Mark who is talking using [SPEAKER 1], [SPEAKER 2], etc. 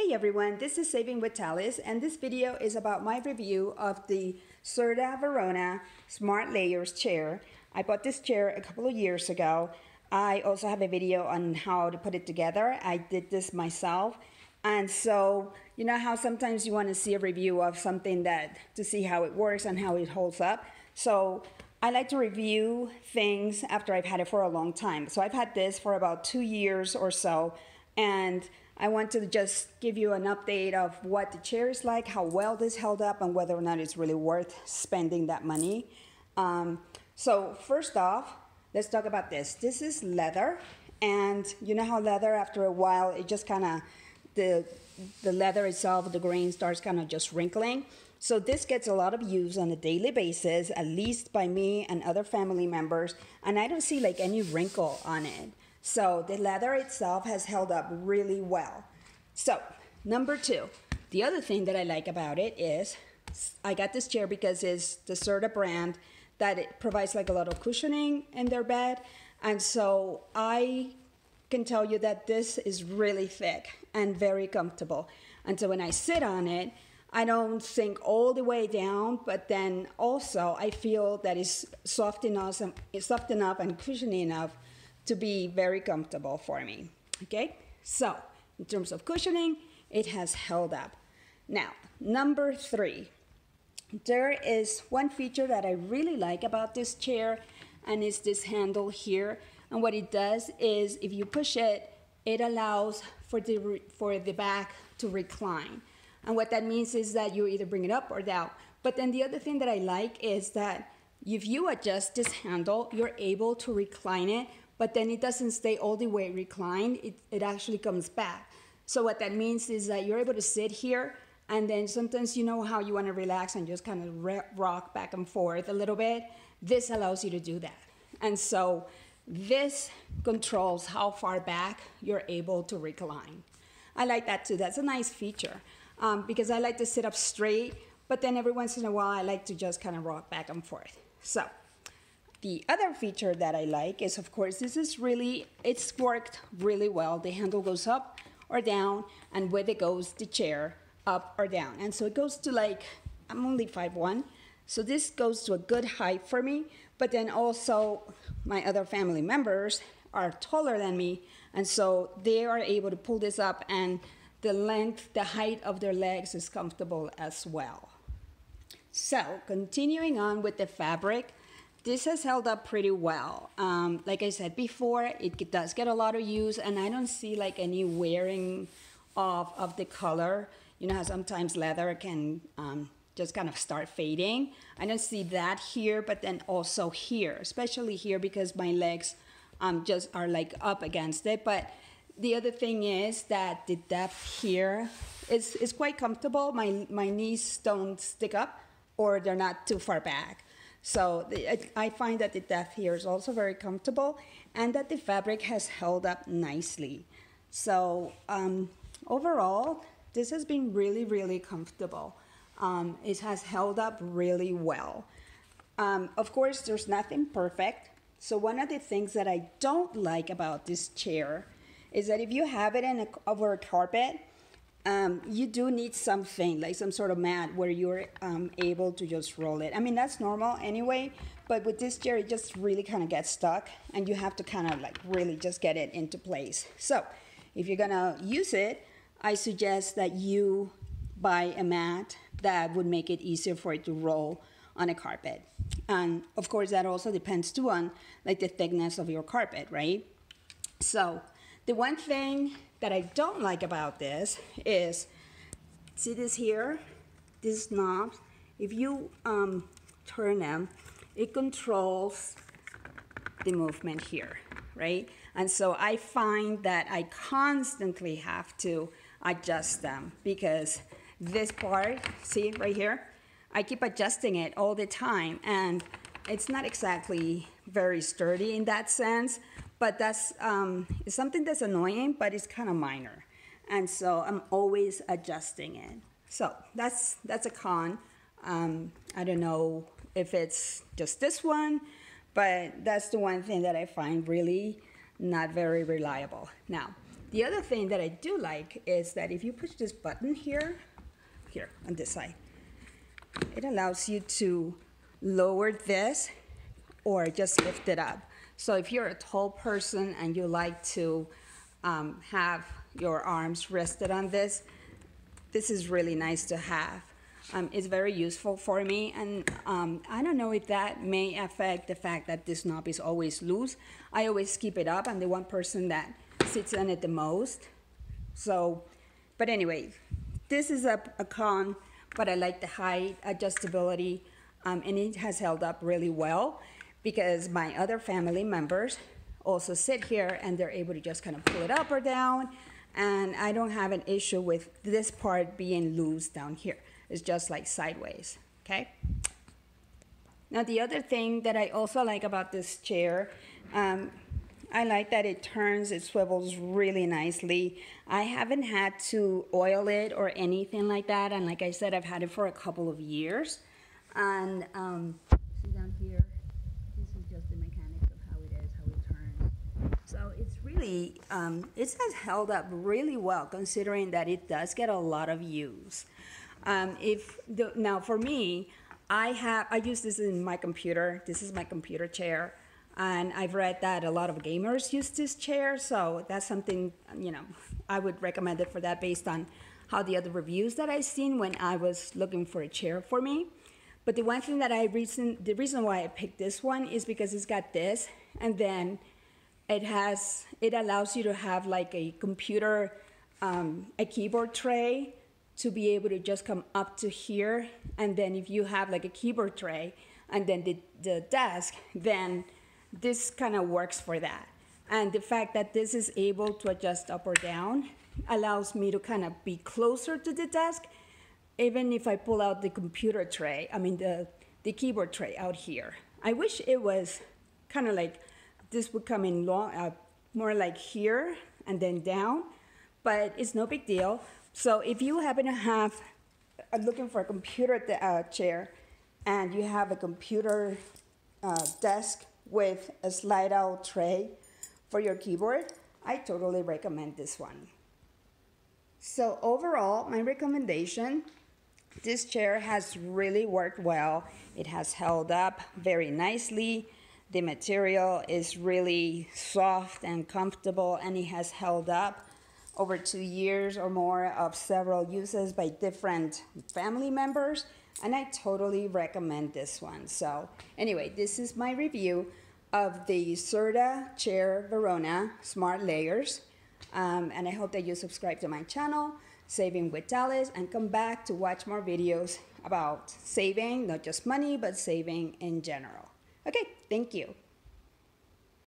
[SPEAKER 1] Hey everyone, this is Saving with Talis, and this video is about my review of the Serta Verona Smart Layers chair. I bought this chair a couple of years ago. I also have a video on how to put it together. I did this myself. And so, you know how sometimes you want to see a review of something to see how it works and how it holds up. So I like to review things after I've had it for a long time. So I've had this for about 2 years or so, and I want to just give you an update of what the chair is like, how well this held up, and whether or not it's really worth spending that money. So first off, let's talk about this. This is leather, and you know how leather, after a while, it just kind of, the leather itself, the grain starts kind of just wrinkling. So this gets a lot of use on a daily basis, at least by me and other family members, and I don't see like any wrinkle on it. So the leather itself has held up really well. So number two, the other thing that I like about it is I got this chair because it's the Serta brand that it provides like a lot of cushioning in their bed. And so I can tell you that this is really thick and very comfortable. And so when I sit on it, I don't sink all the way down, but then also I feel that it's soft enough and cushiony enough to be very comfortable for me. Okay, so in terms of cushioning, it has held up. Now, number three, there is one feature that I really like about this chair, and it's this handle here. And what it does is, if you push it, it allows for the back to recline. And what that means is that you either bring it up or down. But then the other thing that I like is that if you adjust this handle, you're able to recline it, but then it doesn't stay all the way reclined. It actually comes back. So what that means is that you're able to sit here, and then sometimes you know how you want to relax and just kind of rock back and forth a little bit. This allows you to do that. And so this controls how far back you're able to recline. I like that too. That's a nice feature because I like to sit up straight, but then every once in a while I like to just kind of rock back and forth. So the other feature that I like is, of course, it's worked really well. The handle goes up or down, and with it goes the chair up or down. And so it goes to like, I'm only 5'1", so this goes to a good height for me, but then also my other family members are taller than me, and so they are able to pull this up, and the height of their legs is comfortable as well. So continuing on with the fabric, this has held up pretty well. Like I said before, it does get a lot of use, and I don't see like any wearing off of the color. You know how sometimes leather can just kind of start fading. I don't see that here, but then also here, especially here because my legs just are like up against it. But the other thing is that the depth here is quite comfortable. My knees don't stick up, or they're not too far back. So I find that the depth here is also very comfortable, and that the fabric has held up nicely. So overall, this has been really, really comfortable. It has held up really well. Of course, there's nothing perfect. So one of the things that I don't like about this chair is that if you have it over a carpet, you do need something like some sort of mat where you're able to just roll it. I mean, that's normal anyway, but with this chair, it just really kind of gets stuck, and you have to kind of like really just get it into place. So if you're gonna use it, I suggest that you buy a mat that would make it easier for it to roll on a carpet. And of course, that also depends too on like the thickness of your carpet, right? So the one thing that I don't like about this is, see this here, these knobs, if you turn them, it controls the movement here, right? And so I find that I constantly have to adjust them because this part, see right here, I keep adjusting it all the time, and it's not exactly very sturdy in that sense. But that's it's something that's annoying, but it's kind of minor. And so I'm always adjusting it. So that's a con. I don't know if it's just this one, but that's the one thing that I find really not very reliable. Now, The other thing that I do like is that if you push this button here on this side, it allows you to lower this or just lift it up. So if you're a tall person and you like to have your arms rested on this, this is really nice to have. It's very useful for me, and I don't know if that may affect the fact that this knob is always loose. I always keep it up. I'm the one person that sits on it the most. So, but anyway, this is a con, but I like the height adjustability, and it has held up really well because my other family members also sit here and they're able to just kind of pull it up or down, and I don't have an issue with this part being loose down here. It's just like sideways, okay? Now the other thing that I also like about this chair, I like that it turns, it swivels really nicely. I haven't had to oil it or anything like that, and like I said, I've had it for a couple of years. And see down here, this is just the mechanics of how it is, how it turns. So it's really, it has held up really well considering that it does get a lot of use. Now for me, I use this in my computer. This is my computer chair, and I've read that a lot of gamers use this chair, so that's something, you know, I would recommend it for that based on how the other reviews that I've seen when I was looking for a chair for me. But the one thing that the reason why I picked this one is because it's got this, and then it allows you to have like a computer, a keyboard tray, to be able to just come up to here, and then if you have like a keyboard tray and then the desk, then this kind of works for that. And the fact that this is able to adjust up or down allows me to kind of be closer to the desk, even if I pull out the computer tray, I mean the keyboard tray out here. I wish it was kind of like this would come in long, more like here and then down, but it's no big deal. So if you happen to have, looking for a computer chair, and you have a computer desk with a slide-out tray for your keyboard, I totally recommend this one. So overall, my recommendation, this chair has really worked well. It has held up very nicely. The material is really soft and comfortable, and it has held up over 2 years or more of several uses by different family members, and I totally recommend this one. So anyway, this is my review of the Serta Chair Verona Smart Layers, and I hope that you subscribe to my channel, Saving with Talis, and come back to watch more videos about saving, not just money, but saving in general. Okay, thank you.